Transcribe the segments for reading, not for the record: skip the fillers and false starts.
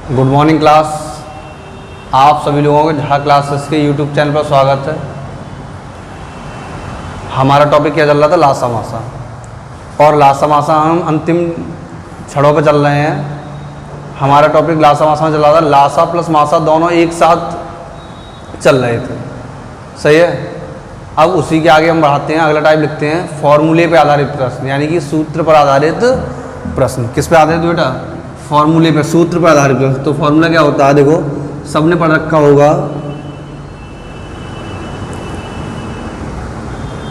Good morning class. आप सभी लोगों को झा क्लासेस के यूट्यूब चैनल पर स्वागत है। हमारा टॉपिक क्या चल रहा था? लासा मासा। और लासा मासा हम अंतिम छड़ों पर चल रहे हैं। हमारा टॉपिक लासा मासा में चल रहा था। लासा प्लस मासा दोनों एक साथ चल रहे थे, सही है। अब उसी के आगे हम बढ़ाते हैं, अगला टाइप लिखते हैं फॉर्मूले पे आधारित प्रश्न, यानी कि सूत्र पर आधारित प्रश्न। किस पे आधारित बेटा? फॉर्मूले पे, सूत्र पर आधारित प्रश्न। तो फॉर्मूला क्या होता है? देखो, सबने पढ़ रखा होगा,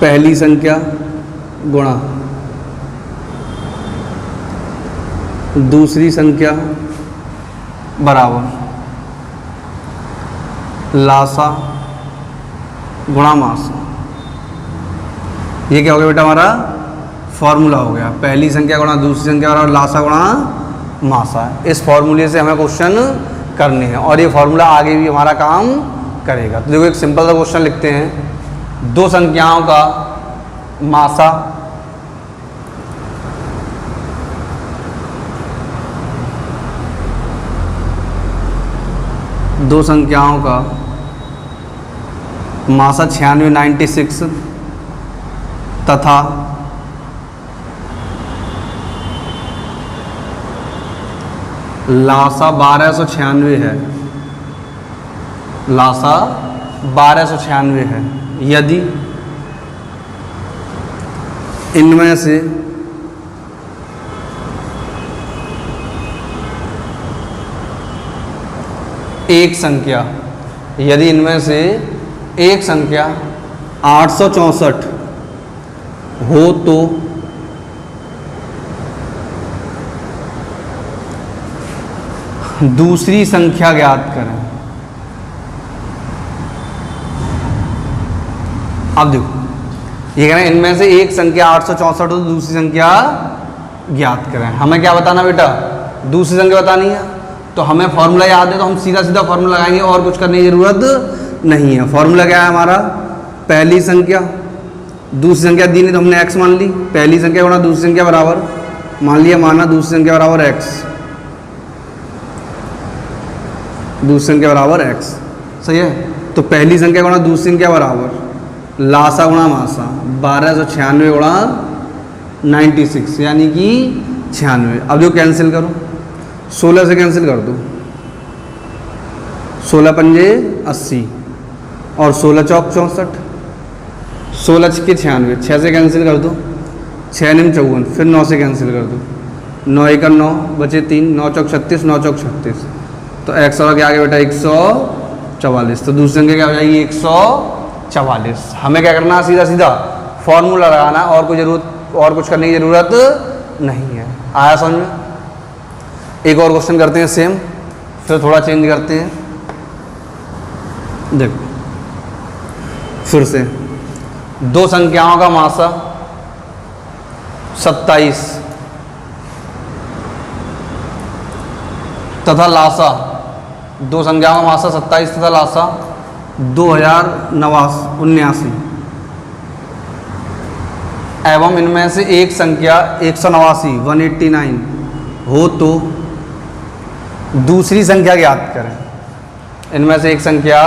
पहली संख्या गुणा दूसरी संख्या बराबर लासा गुणा मासा। ये क्या हो गया बेटा? हमारा फॉर्मूला हो गया। पहली संख्या गुणा दूसरी संख्या बराबर लासा गुणा मासा। इस फॉर्मूले से हमें क्वेश्चन करने हैं और ये फॉर्मूला आगे भी हमारा काम करेगा। तो देखो, एक सिंपल सा क्वेश्चन लिखते हैं। दो संख्याओं का मासा दो संख्याओं का मासा 96 तथा लासा 1296 है। लासा 1296 है यदि इनमें से एक संख्या, यदि इनमें से एक संख्या 864 हो तो दूसरी संख्या ज्ञात करें। अब देखो, ये कह रहे हैं इनमें से एक संख्या 864 हो तो दूसरी संख्या ज्ञात करें। हमें क्या बताना बेटा? दूसरी संख्या बतानी है। तो हमें फॉर्मूला याद है, तो हम सीधा सीधा फॉर्मूला लगाएंगे और कुछ करने की जरूरत नहीं है। फॉर्मूला क्या है हमारा? पहली संख्या दूसरी संख्या दी नहीं तो हमने x मान ली। पहली संख्या गुणा दूसरी संख्या बराबर, मान लिया, माना दूसरी संख्या बराबर x, दूसरी संख्या बराबर x, सही है। तो पहली संख्या गुणा दूसरी संख्या बराबर लासा गुणा मासा 1296 गुणा 96, यानी कि 96। अब जो कैंसिल करो, 16 से कैंसिल कर दो, 16 पंजे 80 और 16 चौक 64, 16 के 96, 6 से कैंसिल कर दो, 6 निम 54, फिर 9 से कैंसिल कर दो, 9 एक 9 बचे 3, 9 चौक 36, 9 चौक 36। तो x और के आगे बेटा 144। तो दूसरी संख्या क्या हो जाएगी? 144। हमें क्या करना है? सीधा सीधा फॉर्मूला लगाना, और कोई जरूरत, और कुछ करने की जरूरत नहीं है। आया समझ में? एक और क्वेश्चन करते हैं सेम, फिर थोड़ा चेंज करते हैं। देखो, फिर से दो संख्याओं का मासा 27 तथा लासा, दो संख्याओं का मासा 27 तथा लासा 2079 एवं इनमें से एक संख्या 189 हो तो दूसरी संख्या ज्ञात करें। इनमें से एक संख्या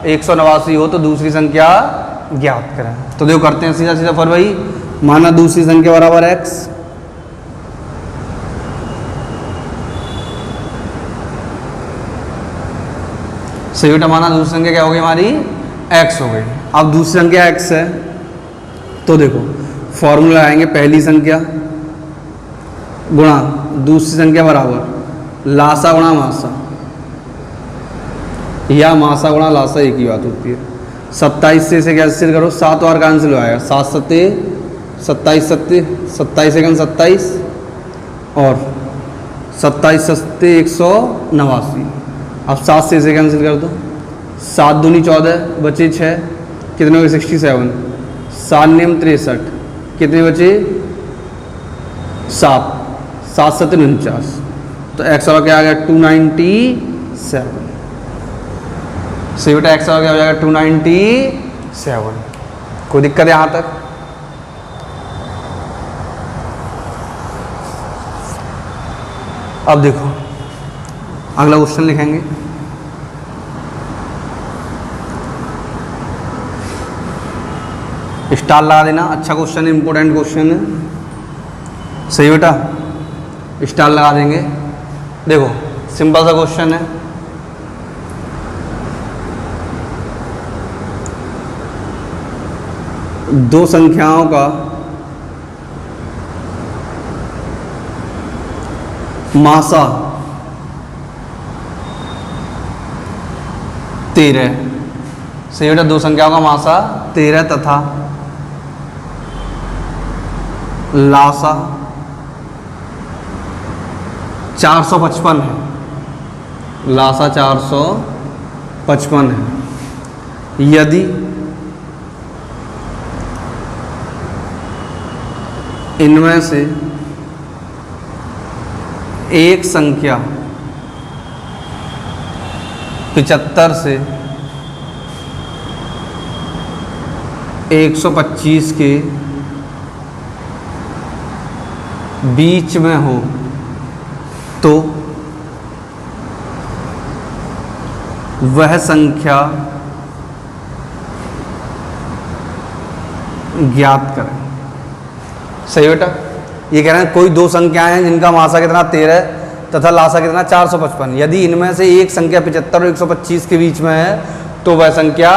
189 हो तो दूसरी संख्या ज्ञात करें। तो देखो, करते हैं सीधा सीधा। फिर वही, माना दूसरी संख्या बराबर x, सही बेटा। माना दूसरी संख्या क्या हो गई? हमारी x हो गई। अब दूसरी संख्या x है, तो देखो फॉर्मूला आएंगे, पहली संख्या गुणा दूसरी संख्या बराबर लासा गुणा मासा, या मासा गुणा लासा, एक ही बात होती है। 27 से इसे कैंसिल करो, 7 बार कैंसिल हो आएगा, 7 सत्ते 27, 27 सेकंड 27 और 27 सत्ते 189। अब 7 से इसे कैंसिल कर दो, 7 दूनी 14 बचे 6, कितने हो गए? 67, 7 नियम 63, कितने बचे? 7, 7 सत्ते 49। तो x और क्या आ गया? 297। सही बेटा, x और क्या हो जाएगा? 297। कोई दिक्कत है यहाँ तक? अब देखो अगला क्वेश्चन लिखेंगे। स्टार लगा देना, अच्छा क्वेश्चन है, इंपॉर्टेंट क्वेश्चन है। सही बेटा, स्टार लगा देंगे। देखो सिंपल सा क्वेश्चन है, दो संख्याओं का मासा 13, सही बेटा, दो संख्याओं का मासा 13 तथा लासा 455 है। लासा 455 है। यदि इनमें से एक संख्या 75 से 125 के बीच में हो तो वह संख्या ज्ञात करें। सही बेटा, ये कह रहे हैं कोई दो संख्याएं हैं जिनका मासा कितना 13 तथा लासा कितना 455। यदि इनमें से एक संख्या 75 और 125 के बीच में है तो वह संख्या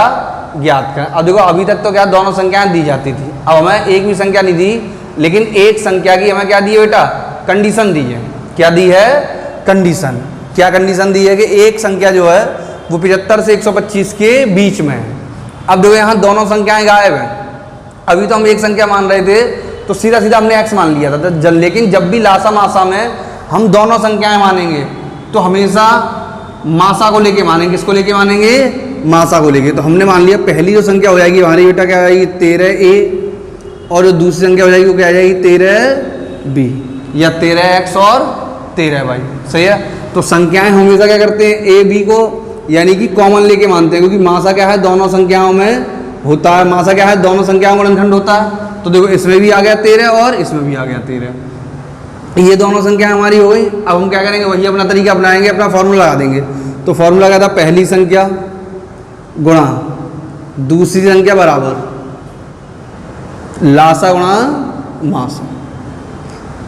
ज्ञात करें। अब देखो अभी तक तो क्या दोनों संख्याएं दी जाती थी, अब हमें एक भी संख्या नहीं दी, लेकिन एक संख्या की हमें क्या दी है बेटा, कंडीशन दी है। क्या दी है, कंडीशन। क्या कंडीशन दी है कि एक संख्या जो है वो 75 से 125 के बीच में है। अब देखो यहाँ दोनों संख्याएं गायब हैं। अभी तो हम एक संख्या मान रहे थे तो सीधा सीधा हमने x मान लिया था, लेकिन जब भी लासा मासा में हम दोनों संख्याएं मानेंगे तो हमेशा मासा को लेके मानेंगे। किसको लेके मानेंगे, मासा को लेके। तो हमने मान लिया पहली जो संख्या हो जाएगी हमारी बेटा क्या हो जाएगी 13a, और जो दूसरी संख्या हो जाएगी वो क्या आ जाएगी 13b, या 13x और 13y। सही है। तो संख्याएं हमेशा क्या करते हैं, a b को यानी कि कॉमन लेके मानते हैं, क्योंकि मासा क्या है दोनों संख्याओं में होता है। मासा क्या है, दोनों संख्याओं का गुणनखंड होता है। तो देखो इसमें भी आ गया 13 और इसमें भी आ गया 13, ये दोनों संख्या हमारी हो गई। अब हम क्या करेंगे, वही अपना तरीका अपनाएंगे, अपना फॉर्मूला लगा देंगे। तो फॉर्मूला क्या था, पहली संख्या गुणा दूसरी संख्या बराबर लासा गुणा मासा।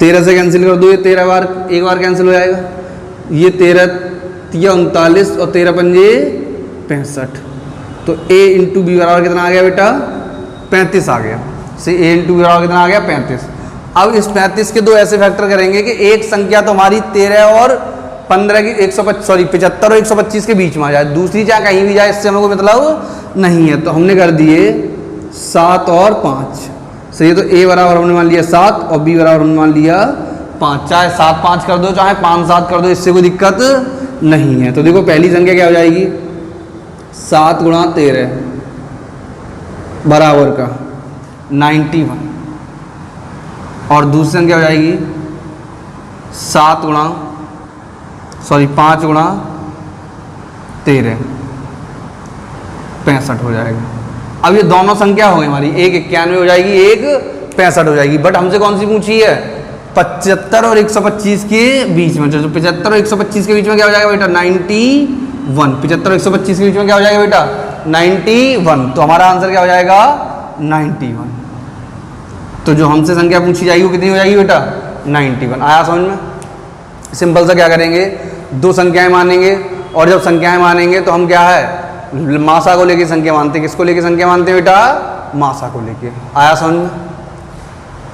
13 से कैंसिल कर दो, ये 13 बार एक बार कैंसिल हो जाएगा। ये 13 या 39 और 13 पंजे 65। तो a इंटू बी बराबर कितना आ गया बेटा, 35 आ गया। से a इंटू बी बराबर कितना आ गया 35। अब इस 35 के दो ऐसे फैक्टर करेंगे कि एक संख्या तो हमारी 13 और 15 की 75 और 125 के बीच में आ जाए, दूसरी चाहे कहीं भी जाए, इससे हमें कोई मतलब नहीं है। तो हमने कर दिए 7 और 5। सही है। तो a बराबर हमने मान लिया 7 और b बराबर हमने मान लिया 5। चाहे 7 5 कर दो, चाहे 5 7 कर दो, इससे कोई दिक्कत नहीं है। तो देखो पहली संख्या क्या हो जाएगी, 7 गुणा 13 बराबर का 91, और दूसरी संख्या हो जाएगी 5 गुणा 13 65 हो जाएगा। अब ये दोनों संख्या हो गई हमारी, एक 91 हो जाएगी, एक 65 हो जाएगी। बट हमसे कौन सी पूछी है, 75 और 125 के बीच में। जो 75 और 125 के बीच में क्या हो जाएगा बेटा 91। 75 और 125 के बीच में क्या हो जाएगा बेटा 91। तो हमारा आंसर क्या हो जाएगा 91। तो जो हमसे संख्या पूछी जाएगी वो कितनी हो जाएगी बेटा 91। आया समझ में। सिंपल सा क्या करेंगे, दो संख्याएं मानेंगे, और जब संख्याएं मानेंगे तो हम क्या है मासा को लेके संख्या मानते हैं। किसको लेके संख्या मानते हैं बेटा, मासा को लेके। आया समझ में।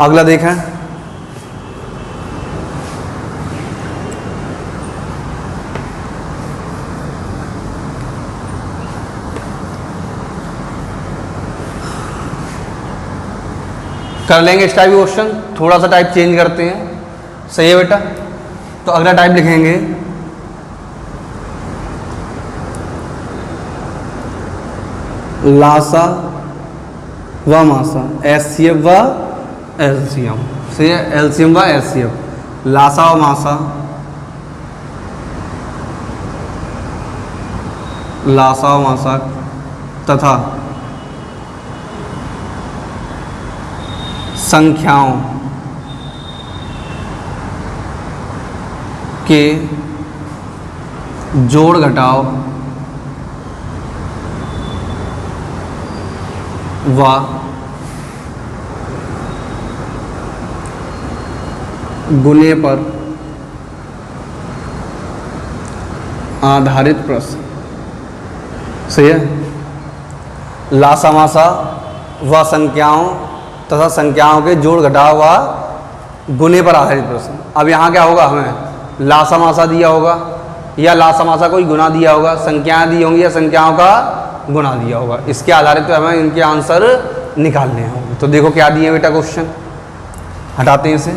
अगला देखें, कर लेंगे इस टाइप क्वेश्चन, थोड़ा सा टाइप चेंज करते हैं। सही है बेटा। तो अगला टाइप लिखेंगे लासा व मासा, एचसीएफ व एलसीएम। सही है, एलसीएम व एचसीएफ। लासा व मासा, लासा व मासा तथा संख्याओं के जोड़ घटाव व गुणे पर आधारित प्रश्न। सही है। लासामासा व संख्याओं तथा संख्याओं के जोड़ घटाव व गुणे पर आधारित प्रश्न। अब यहाँ क्या होगा, हमें लासामासा दिया होगा या लासामासा कोई गुना दिया होगा, संख्याएं दी होंगी या संख्याओं का गुना दिया होगा, इसके आधारित पे हमें इनके आंसर निकालने होंगे। तो देखो क्या दिए बेटा क्वेश्चन, हटाते हैं इसे,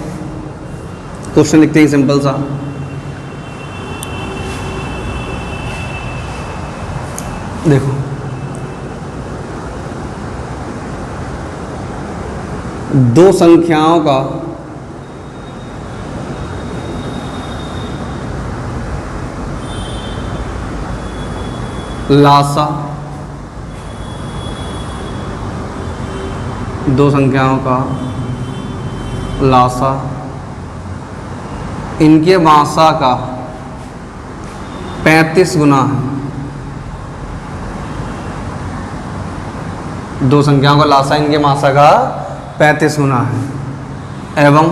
क्वेश्चन लिखते हैं सिंपल सा। देखो दो संख्याओं का लासा, दो संख्याओं का लासा इनके मासा का 35 गुना है। दो संख्याओं का लासा इनके मासा का 35 गुना है एवं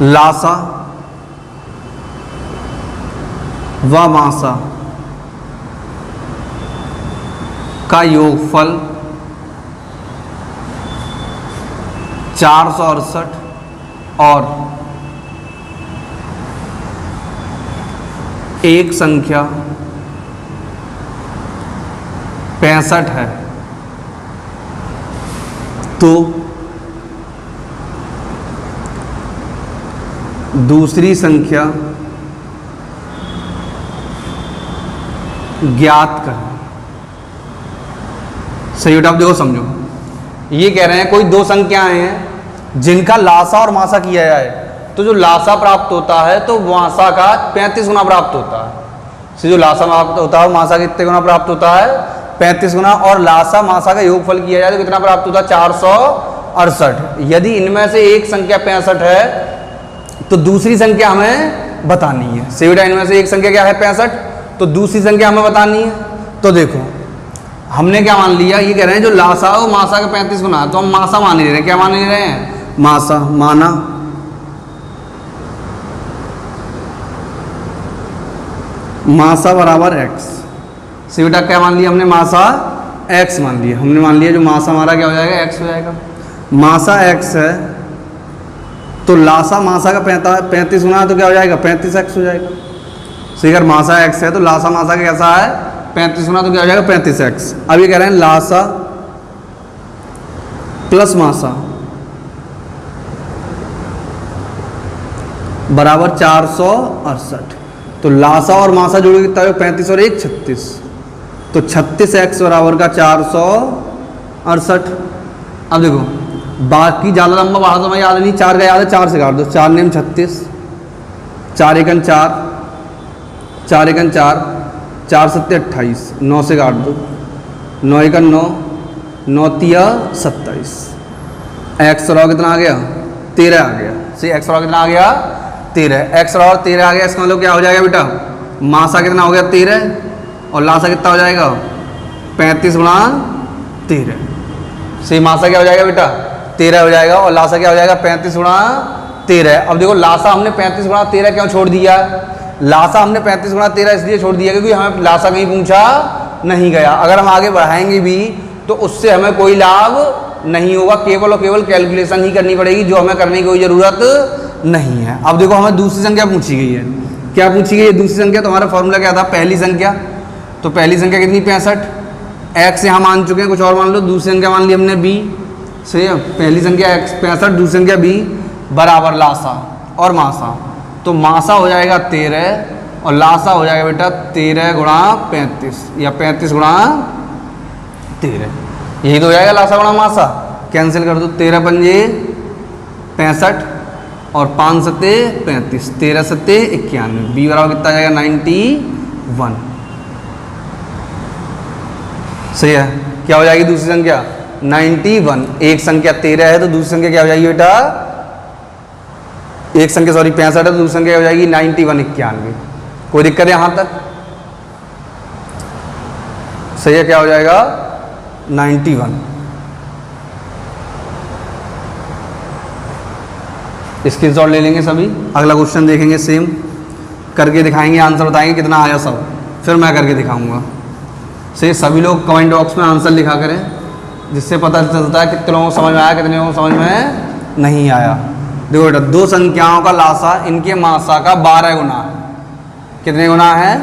लासा व मासा का योगफल 468 और एक संख्या 65 है, तो दूसरी संख्या ज्ञात करें। सही बेटा, आप देखो समझो, ये कह रहे हैं कोई दो संख्याएं हैं जिनका लासा और मासा किया जाए, तो जो लासा प्राप्त होता है तो मासा का 35 गुना प्राप्त होता है। से जो लासा प्राप्त होता है मासा का कितने गुना प्राप्त होता है, 35 गुना, और लासा मासा का योगफल किया जाए तो कितना प्राप्त होता है, 468। यदि इनमें से एक संख्या 65 है तो दूसरी संख्या हमें बतानी है। सही बेटा, इनमें से एक संख्या क्या है, 65, तो दूसरी संख्या हमें बतानी है। तो देखो हमने क्या मान लिया, ये कह रहे हैं जो लासा हो मासा का 35 गुना है, तो हम मासा मान ले रहे हैं। क्या मान ले रहे हैं, मासा माना, मासा बराबर x। सी बेटा क्या मान लिया हमने, मासा x मान लिया। हमने मान लिया जो मासा हमारा क्या हो जाएगा, x हो जाएगा। मासा x है तो लासा मासा का 35 गुना है तो क्या हो जाएगा, 35x हो जाएगा। सही, अगर मासा x है तो लासा मासा का कैसा है, 35 गुना, तो क्या हो जाएगा, 35x। अब ये कह रहे हैं लासा प्लस मासा बराबर 468। तो लासा और मासा जोड़ के कितना है, 35 और 1 36, तो 36x बराबर का 468। अब देखो बाकी ज़्यादा लंबा बढ़ा तो मैं याद नहीं, 4 का याद है, 4 से काट दो, 4 नेम 36, 4 एकन 4, 4 एकन 4, 4 सत्ते 28, 9 से काट दो, 9 एकन 9, 9 तिया 27। एक्स और कितना आ गया, 13 आ गया। सही, एक्स और कितना आ गया, 13। एक्स और 13 आ गया, इसका मतलब क्या हो जाएगा बेटा, मासा कितना हो गया 13 और लासा कितना हो जाएगा 35 गुणा 13। सही, मासा क्या हो जाएगा बेटा 13 हो जाएगा और लासा क्या हो जाएगा 35 गुणा 13। अब देखो लासा हमने 35 गुणा 13 क्यों छोड़ दिया, लासा हमने 35 गुणा 13 इसलिए छोड़ दिया क्योंकि हमें लासा कहीं पूछा नहीं गया। अगर हम आगे बढ़ाएंगे भी तो उससे हमें कोई लाभ नहीं होगा, केवल और केवल कैलकुलेशन ही करनी पड़ेगी, जो हमें करने की कोई ज़रूरत नहीं है। अब देखो हमें दूसरी संख्या पूछी गई है, क्या पूछी गई है दूसरी संख्या, तो हमारा फॉर्मूला क्या था, पहली संख्या, तो पहली संख्या कितनी 65, एक्स यहाँ मान चुके हैं, कुछ और मान लो, दूसरी संख्या मान ली हमने बी। सही है, पहली संख्या एक्स 65, दूसरी संख्या बी बराबर लासा और मासा, तो मासा हो जाएगा 13 और लासा हो जाएगा बेटा 13 गुणा 35 या 35 गुणा 13। यही तो हो जाएगा लासा गुणा मासा, कैंसिल कर दो, 13 पंजे 65 और 5 सत्ते 35, 13 सत्ते 91, बी बराबर कितना आ जाएगा 91। सही है, क्या हो जाएगी दूसरी संख्या 91। एक संख्या 13 है तो दूसरी संख्या क्या हो जाएगी बेटा एक संख्या सॉरी 65 है, तो दूसरी संख्या हो जाएगी 91 91। कोई दिक्कत है यहाँ तक? सही है, क्या हो जाएगा 91। स्क्रीनशॉट ले लेंगे सभी। अगला क्वेश्चन देखेंगे, सेम करके दिखाएंगे, आंसर बताएंगे कितना आया सब, फिर मैं करके दिखाऊंगा। से सभी लोग कमेंट बॉक्स में आंसर लिखा करें, जिससे पता चलता है कितने लोगों को समझ में आया, कितने लोगों को समझ में नहीं आया। देखो बेटा, दो संख्याओं का लासा इनके मासा का 12 गुना है। कितने गुना है?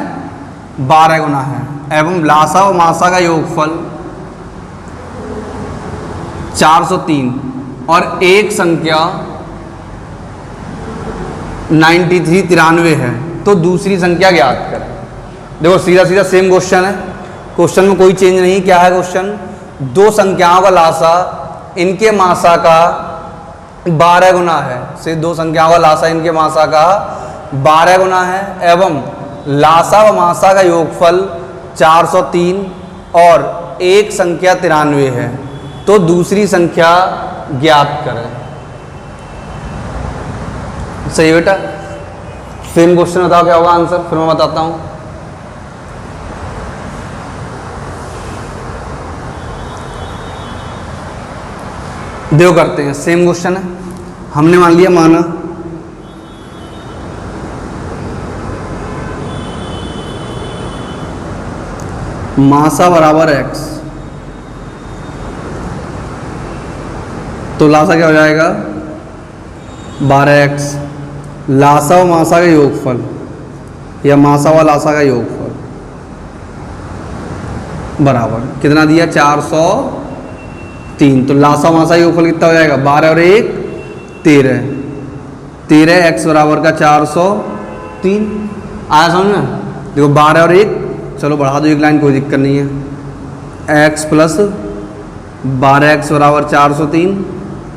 12 गुना है। एवं लासा व मासा का योगफल 403 और एक संख्या 93 है, तो दूसरी संख्या ज्ञात करें। देखो सीधा सीधा सेम क्वेश्चन है, क्वेश्चन में कोई चेंज नहीं। क्या है क्वेश्चन? दो संख्याओं का लासा इनके मासा का 12 गुना है। से दो संख्याओं का लासा इनके मासा का 12 गुना है एवं लासा व मासा का योगफल 403 और एक संख्या 93 है, तो दूसरी संख्या ज्ञात करें। सही बेटा, सेम क्वेश्चन बताओ क्या होगा आंसर, फिर मैं बताता हूं। देखो करते हैं, सेम क्वेश्चन है। हमने मान लिया, माना मासा बराबर x, तो लासा क्या हो जाएगा 12x। लासा व मासा का योगफल या मासा व लासा का योगफल बराबर कितना दिया 403, तो लासा मासा योगफल कितना हो जाएगा 12 और 1 13। 13 x बराबर का 403 आया समझ में? देखो 12 और 1, चलो बढ़ा दो एक लाइन, कोई दिक्कत नहीं है। x प्लस 12x बराबर 403,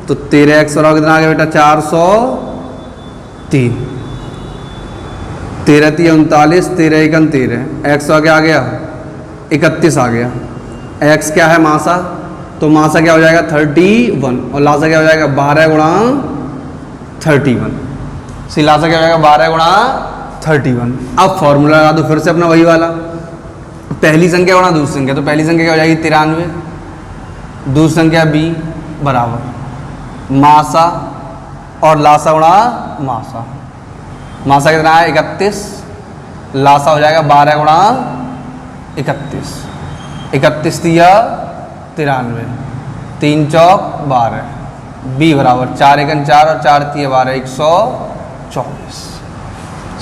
तो 13x बराबर कितना आ गया बेटा 403। 13 3 39, 13 1 13, x आ गया 31 आ गया। x क्या है मासा, तो मासा क्या हो जाएगा 31 और लासा क्या हो जाएगा 12 गुणा 31। सी लासा क्या हो जाएगा 12 गुणा 31। अब फॉर्मूला लगा दो फिर से अपना वही वाला, पहली संख्या गुणा दूसरी संख्या, तो पहली संख्या क्या हो जाएगी 93, दूसरी संख्या b बराबर मासा और लासा गुणा मासा। मासा कितना है 31, लासा हो जाएगा 12 गुणा 31। 31 दिया 93, 3 चौक 12, b बराबर 4 1 4 और 4 3 12, 124।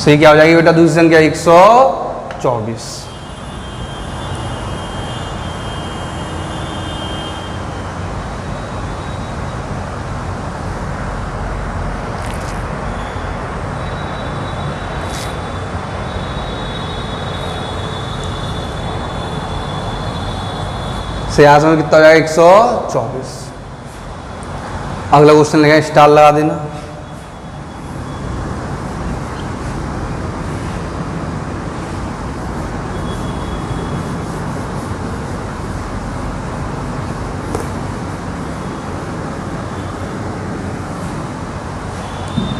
सही क्या हो जाएगी बेटा दूसरी संख्या 124। से यहाँ समय कितना हो जाएगा 124। अगला क्वेश्चन लगा, स्टार लगा देना।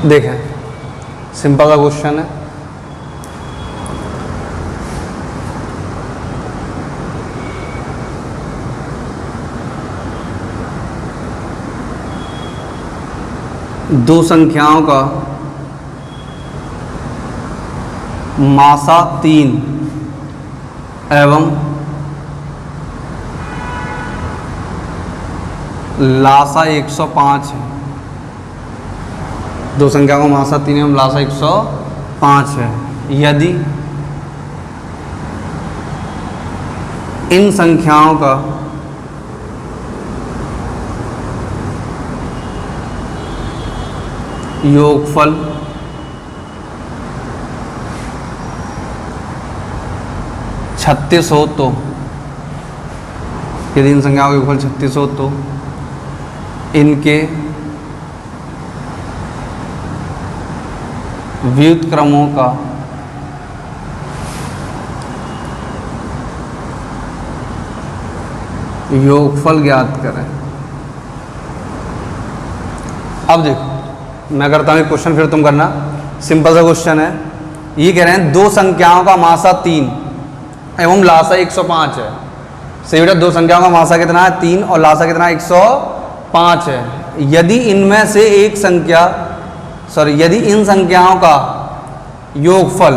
देखें सिंपल का क्वेश्चन है। दो संख्याओं का मासा 3 एवं लासा 105 है। दो संख्याओं का मासा 3 एवं लासा 105 है। यदि इन संख्याओं का योगफल 36 हो, तो यदि इन संख्याओं का योगफल 36 हो तो इनके व्युत्क्रमों का योगफल ज्ञात करें। अब देखो मैं करता हूँ क्वेश्चन, फिर तुम करना। सिंपल सा क्वेश्चन है। ये कह रहे हैं दो संख्याओं का मासा 3 एवं लासा 105 है। सही बेटा, दो संख्याओं का मासा कितना है 3 और लासा कितना है 105 है। यदि इनमें से एक संख्या यदि इन संख्याओं का योगफल,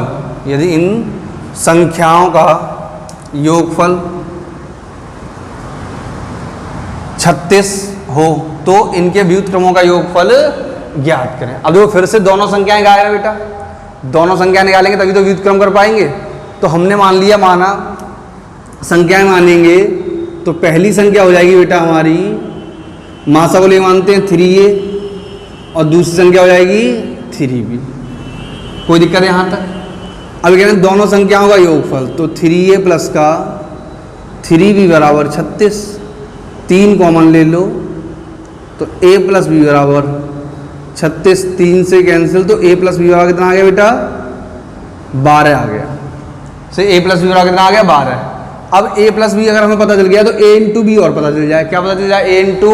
यदि इन संख्याओं का योगफल 36 हो तो इनके व्युत्क्रमों का योगफल ज्ञात करें। अब देखो फिर से दोनों संख्याएं निकाल रहे बेटा, दोनों संख्या निकालेंगे तभी तो व्युत्क्रम कर पाएंगे। तो हमने मान लिया, माना संख्याएं मानेंगे तो पहली संख्या हो जाएगी बेटा हमारी, मासा को ले मानते हैं 3a, और दूसरी संख्या हो जाएगी 3b। कोई दिक्कत है यहाँ तक? अब कह रहे हैं दोनों संख्याओं का योगफल, तो 3a प्लस का 3b बराबर 36, 3 कॉमन ले लो तो a प्लस बी बराबर 36, 3 से कैंसिल तो a प्लस बी बराबर कितना आ गया बेटा 12 आ गया। सही, a प्लस बी बराबर कितना आ गया 12। अब a प्लस बी अगर हमें पता चल गया तो a इंटू बी और पता चल जाए। क्या पता चल जाए? a into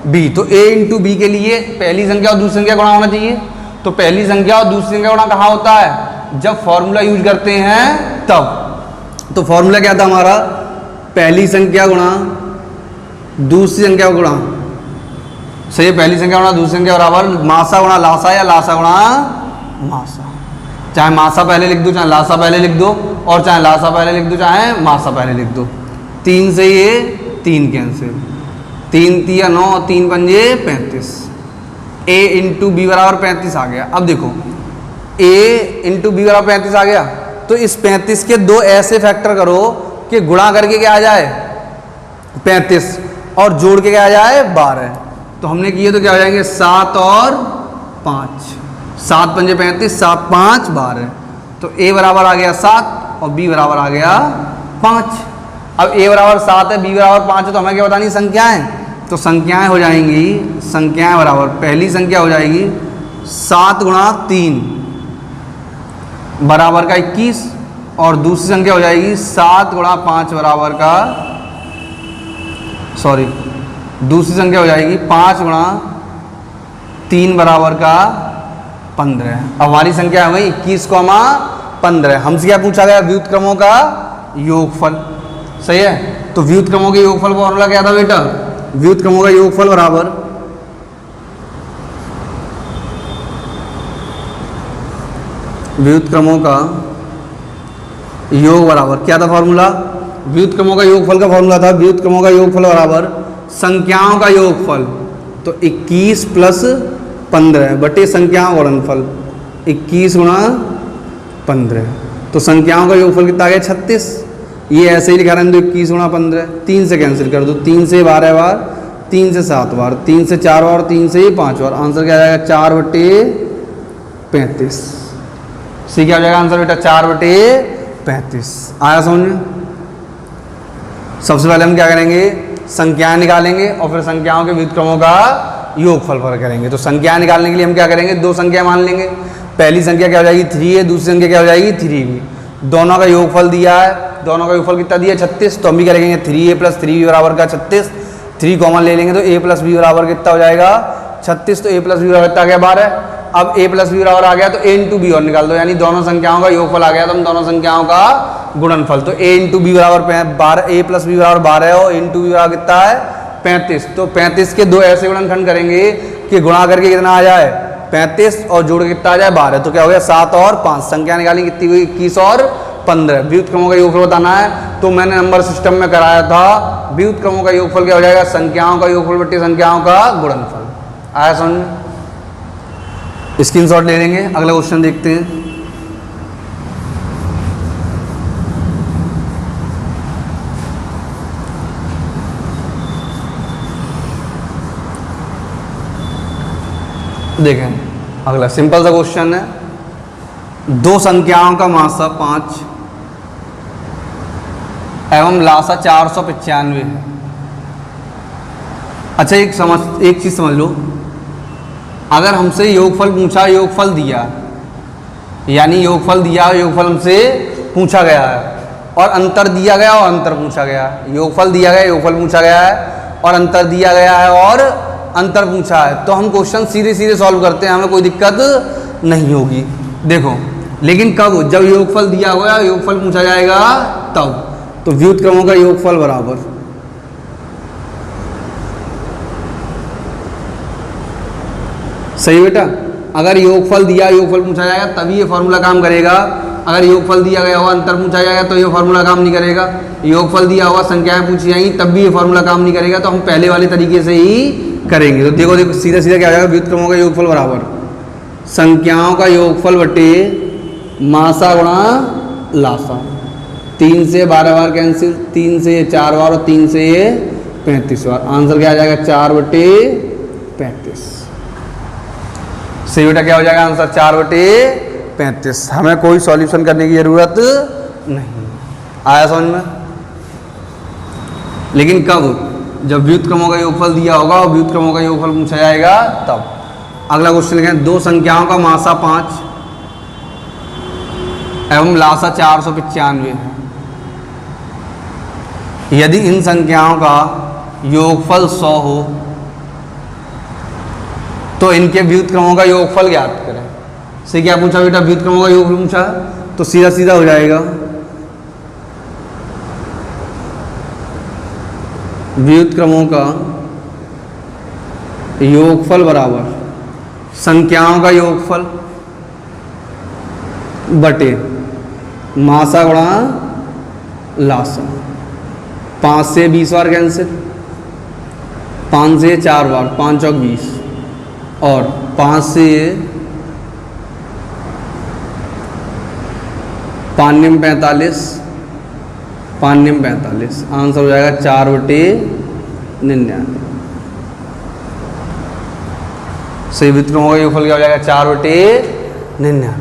B. तो a इंटू बी के लिए पहली संख्या और दूसरी संख्या गुणा होना चाहिए। तो पहली संख्या और दूसरी संख्या गुणा कहाँ होता है? जब फॉर्मूला यूज करते हैं तब। तो फॉर्मूला क्या था हमारा? पहली संख्या गुणा दूसरी संख्या गुणा, सही, पहली संख्या गुणा दूसरी संख्या बराबर मासा गुणा लासा या लासा गुणा मासा। चाहे मासा पहले लिख दो, चाहे लासा पहले लिख दो, और चाहे लासा पहले लिख दो, चाहे मासा पहले लिख दो। 3 से ये 3 कैंसिल, 3 तिया 9, 3 पंजे 35। a इंटू बी बराबर 35 आ गया। अब देखो a इंटू बी बराबर 35 आ गया, तो इस 35 के दो ऐसे फैक्टर करो कि गुणा करके क्या आ जाए 35 और जोड़ के क्या आ जाए 12। तो हमने किए तो क्या हो जाएंगे 7 और 5, 7 पंजे 35, 7 5 12। तो a बराबर आ गया 7 और b बराबर आ गया 5। अब a बराबर 7 है, b बराबर 5 है, तो हमें क्या बतानी संख्याएं? तो संख्याएं हो जाएंगी, संख्याएं बराबर पहली संख्या हो जाएगी 7 गुणा 3 बराबर का 21, और दूसरी संख्या हो जाएगी 7 गुणा 5 बराबर का, दूसरी संख्या हो जाएगी 5 गुणा 3 बराबर का 15। अब हमारी संख्या हो गई 21, हमसे क्या पूछा गया? व्युत्क्रमों का योगफल। सही है, तो व्युत्क्रमों के योगफल फॉर्मूला क्या था बेटा? व्युत्क्रमों का योगफल बराबर व्युत्क्रमों का योग बराबर क्या था फॉर्मूला? व्युत्क्रमों का योगफल का फॉर्मूला था व्युत्क्रमों का योगफल बराबर संख्याओं का योगफल, तो 21 प्लस 15 बटे संख्याओं का गुणनफल, 21 गुणा 15। तो संख्याओं का योगफल कितना आ गया 36। ये ऐसे ही लिखा रहे हैं, तो 21 गुणा 15, 3 से कैंसिल कर दो, 3 से 12 बार, 3 से 7 बार, 3 से 4 बार, 3 से 5 बार। आंसर क्या आ जाएगा 4 बटे 35। सी क्या हो जाएगा आंसर बेटा 4 बटे 35। आया समझ में? सबसे पहले हम क्या करेंगे? संख्याएं निकालेंगे और फिर संख्याओं के व्युत्क्रमों का योगफल पर करेंगे। तो संख्याएं निकालने के लिए हम क्या करेंगे? दो संख्या मान लेंगे। पहली संख्या क्या हो जाएगी 3a, दूसरी संख्या क्या हो जाएगी 3b। दोनों का योगफल दिया है, दोनों का योगफल कितना दिया 36। तो हम भी करेंगे 3a प्लस 3b बराबर का 36, 3 कॉमन ले लेंगे तो a प्लस b बराबर कितना हो जाएगा 36। तो a प्लस b बराबर कितना आ गया 12। अब a प्लस बी बराबर आ गया तो a इंटू बी और निकाल दो, यानी दोनों संख्याओं का योगफल आ गया तो हम दोनों संख्याओं का गुणनफल। तो a इंटू बी बराबर 12, a प्लस बी बराबर 12 और इंटू बी बराबर कितना है 35। तो 35 के दो ऐसे गुणनखंड करेंगे कि गुणा करके कितना आ जाए 35 और जोड़ के कितना आ जाए 12। तो क्या हो गया 7 और 5। संख्या निकाली कितनी हुई 21 और 15। व्युत्क्रमों का योगफल बताना है तो मैंने नंबर सिस्टम में कराया था। व्युत्क्रमों का योगफल क्या हो जाएगा संख्याओं का योगफल बट्टे संख्याओं का गुणनफल। आया समझ में? स्क्रीनशॉट ले लेंगे। अगला क्वेश्चन देखते हैं। देखें अगला सिंपल सा क्वेश्चन है, दो संख्याओं का मासा 5 एवं लासा 495 है। अच्छा एक चीज समझ लो, अगर हमसे योगफल पूछा, योगफल दिया, यानी योगफल दिया, योगफल हमसे पूछा गया है और अंतर दिया गया और अंतर पूछा गया। योगफल दिया गया, योगफल पूछा गया है और अंतर दिया गया है और अंतर पूछा है, तो हम क्वेश्चन सीधे सीधे सॉल्व करते हैं, हमें कोई दिक्कत नहीं होगी। देखो लेकिन कब, जब योगफल दिया हुआ है, योगफल पूछा जाएगा तब। तो व्युत्क्रमों का योगफल बराबर, सही बेटा। अगर योगफल दिया, योगफल पूछा जाएगा तभी ये फॉर्मूला काम करेगा। अगर योगफल दिया गया हुआ, अंतर पूछा जाएगा तो ये फॉर्मूला काम नहीं करेगा। योगफल दिया हुआ, संख्याएं पूछी जाएंगी तब भी ये फॉर्मूला काम नहीं करेगा। तो हम पहले वाले तरीके से ही करेंगे। तो देखो देखो सीधा सीधा क्या हो जाएगा, व्युत्क्रमों का योगफल बराबर संख्याओं का योगफल बटे मासा गुणा लासा। 3 से 12 बार कैंसिल, 3 से 4 बार और 3 से 35 बार। आंसर क्या आ जाएगा, 4/35। सही बेटा, क्या हो जाएगा आंसर, 4/35। हमें कोई सॉल्यूशन करने की जरूरत नहीं। आया समझ में। लेकिन कब, जब व्युत्क्रमों का योगफल दिया होगा और व्युत्क्रमों का योगफल पूछा जाएगा तब। अगला क्वेश्चन लिखें, दो संख्याओं का मासा 5 एवं लासा 495 है। यदि इन संख्याओं का योगफल 100 हो तो इनके व्युत्क्रमों का योगफल ज्ञात करें। से क्या पूछा बेटा, व्युत्क्रमों का योगफल पूछा, तो सीधा सीधा हो जाएगा व्युत्क्रमों का योगफल बराबर संख्याओं का योगफल बटे मासा गुणा लासा। 5 से 20 बार कैंसिल, 5 से 4 बार, 5 चौक 20 और 5 से 5×45, 5×45। आंसर हो जाएगा 4/99। सही व्युत्क्रमों का योगफल क्या हो जाएगा, 4/99।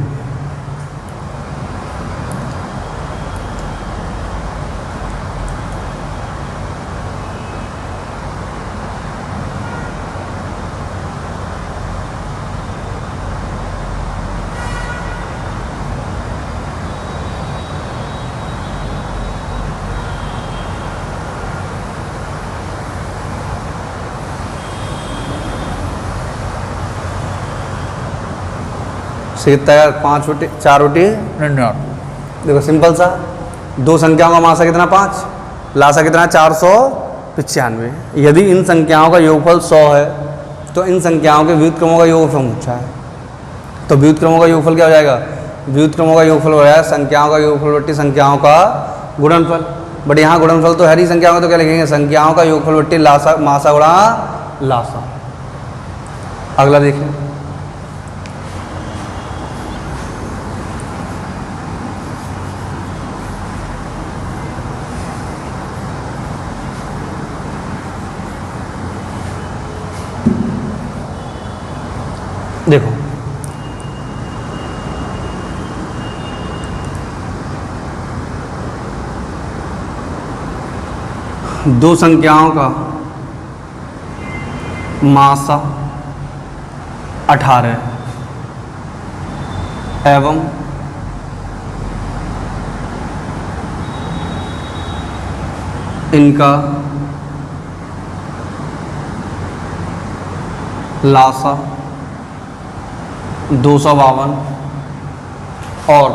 सही तैयार, 5/4। देखो सिंपल सा, दो संख्याओं का मासा कितना 5, लासा कितना 495। यदि इन संख्याओं का योगफल 100 है तो इन संख्याओं के व्युत्क्रमों का योगफल पूछा है। तो व्युत्क्रमों का योगफल क्या हो जाएगा, व्युत्क्रमों का योगफल हो जाएगा संख्याओं का योगफल बट्टी संख्याओं का गुणनफल। बट यहाँ गुणनफल तो है ही संख्याओं का, तो क्या लिखेंगे, संख्याओं का योगफल बट्टी लासा मासा गुणा लासा। अगला देखें, देखो दो संख्याओं का मासा 18 एवं इनका लासा 252 और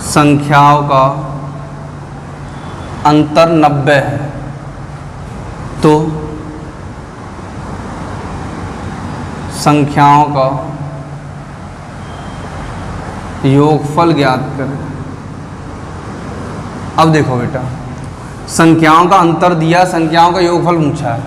संख्याओं का अंतर 90 है, तो संख्याओं का योगफल ज्ञात करें। अब देखो बेटा, संख्याओं का अंतर दिया, संख्याओं का योगफल पूछा है,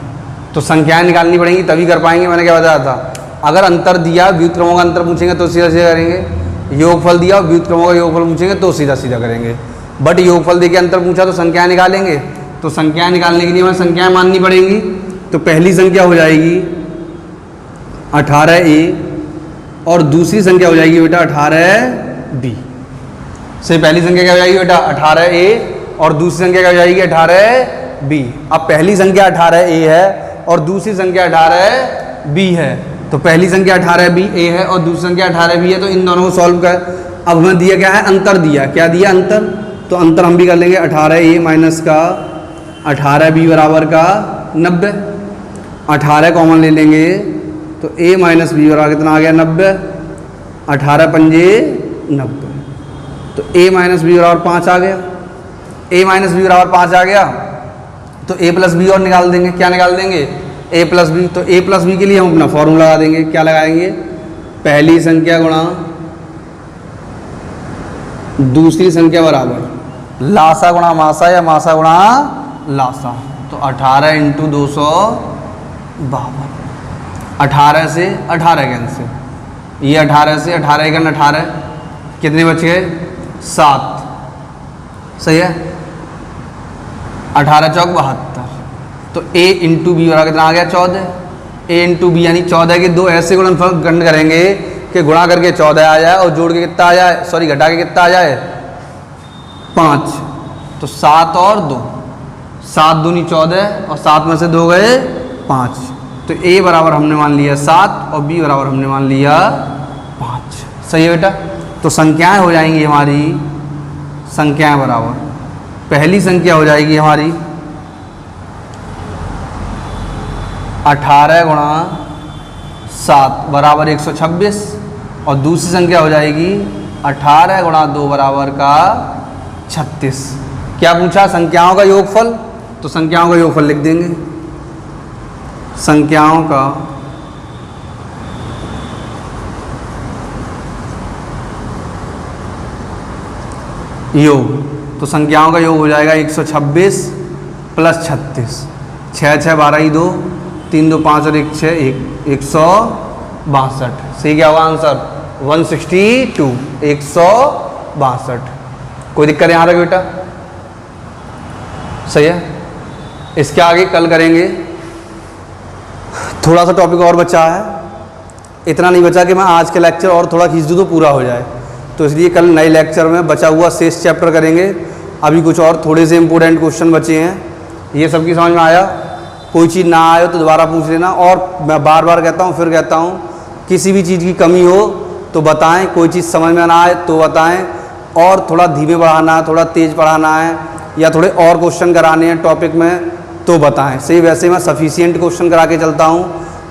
तो संख्याएं निकालनी पड़ेंगी तभी कर पाएंगे। मैंने क्या बताया था, अगर अंतर दिया, व्युत्क्रमों का अंतर पूछेंगे तो सीधा सीधा करेंगे। योगफल दिया, व्युत्क्रमों का योगफल पूछेंगे तो सीधा सीधा करेंगे। बट योगफल देके अंतर पूछा तो संख्याएं निकालेंगे, तो संख्याएं निकालने के लिए हमें संख्याएं माननी पड़ेंगी। तो पहली संख्या हो जाएगी 18a और दूसरी संख्या हो जाएगी बेटा 18b। से पहली संख्या क्या हो जाएगी बेटा 18a और दूसरी संख्या क्या हो जाएगी 18b। अब पहली संख्या 18a है और दूसरी संख्या 18b है, तो पहली संख्या 18b a है और दूसरी संख्या 18b है, तो इन दोनों को सॉल्व कर। अब हमें दिया क्या है, अंतर दिया। क्या दिया, अंतर। तो अंतर हम भी कर लेंगे 18a माइनस का 18b बराबर का 90। 18 कॉमन ले लेंगे तो a माइनस बी बराबर कितना आ गया 90। 18 पंजे 90, तो a माइनस बी बराबर 5 आ गया। a माइनस बी बराबर 5 आ गया तो a प्लस बी और निकाल देंगे। क्या निकाल देंगे? a plus B. तो a प्लस बी के लिए हम अपना फॉर्मूला लगा देंगे। क्या लगाएंगे? पहली संख्या गुणा दूसरी संख्या बराबर लासा गुणा मासा या मासा गुणा लासा। तो 18 इंटू 252। 18 से 18 कैंसिल, ये 18 से 18 एकन 18, कितने बच गए? 7। सही है। 18 चौक 72। तो a इंटू बी बराबर कितना आ गया? 14। a इंटू बी यानी 14 के दो ऐसे गुणनफल गण करेंगे कि गुणा करके 14 आ जाए और जोड़ के कितना आ जाए, सॉरी घटा के कितना आ जाए? 5। तो 7 और 2, 7 दूनी 14 और 7 में से 2 गए 5। तो a बराबर हमने मान लिया 7 और b बराबर हमने मान लिया 5। सही है बेटा। तो संख्याएं हो जाएंगी हमारी, संख्याएं बराबर पहली संख्या हो जाएगी हमारी 18 गुणा 7 बराबर 126 और दूसरी संख्या हो जाएगी 18 गुणा 2 बराबर का 36। क्या पूछा? संख्याओं का योगफल। तो संख्याओं का योगफल लिख देंगे। संख्याओं का योग, तो संख्याओं का योग हो जाएगा 126 प्लस 36। 6 6 12 2, 3 2 5 और 1 6 162। सही क्या होगा आंसर? 162, 162। कोई दिक्कत यहाँ तक बेटा? सही है। इसके आगे कल करेंगे। थोड़ा सा टॉपिक और बचा है, इतना नहीं बचा कि मैं आज के लेक्चर और थोड़ा खींच दूँ तो पूरा हो जाए, तो इसलिए कल नए लेक्चर में बचा हुआ शेष चैप्टर करेंगे। अभी कुछ और थोड़े से इंपॉर्टेंट क्वेश्चन बचे हैं। ये सबकी समझ में आया? कोई चीज़ ना आए तो दोबारा पूछ लेना। और मैं बार बार कहता हूँ, फिर कहता हूँ, किसी भी चीज़ की कमी हो तो बताएं, कोई चीज़ समझ में ना आए तो बताएं, और थोड़ा धीमे पढ़ाना है, थोड़ा तेज़ पढ़ाना है, या थोड़े और क्वेश्चन कराने हैं टॉपिक में तो बताएं। सही, वैसे मैं सफिशिएंट क्वेश्चन करा के चलता हूँ।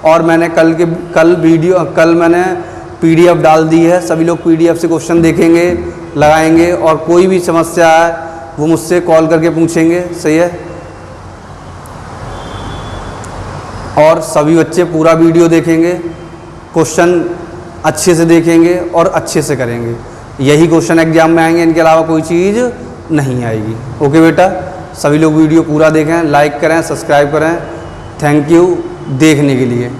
और मैंने कल मैंने PDF डाल दी है, सभी लोग PDF से क्वेश्चन देखेंगे, लगाएंगे, और कोई भी समस्या है वो मुझसे कॉल करके पूछेंगे। सही है। और सभी बच्चे पूरा वीडियो देखेंगे, क्वेश्चन अच्छे से देखेंगे और अच्छे से करेंगे। यही क्वेश्चन एग्जाम में आएंगे, इनके अलावा कोई चीज़ नहीं आएगी। ओके बेटा, सभी लोग वीडियो पूरा देखें, लाइक करें, सब्सक्राइब करें। थैंक यू देखने के लिए।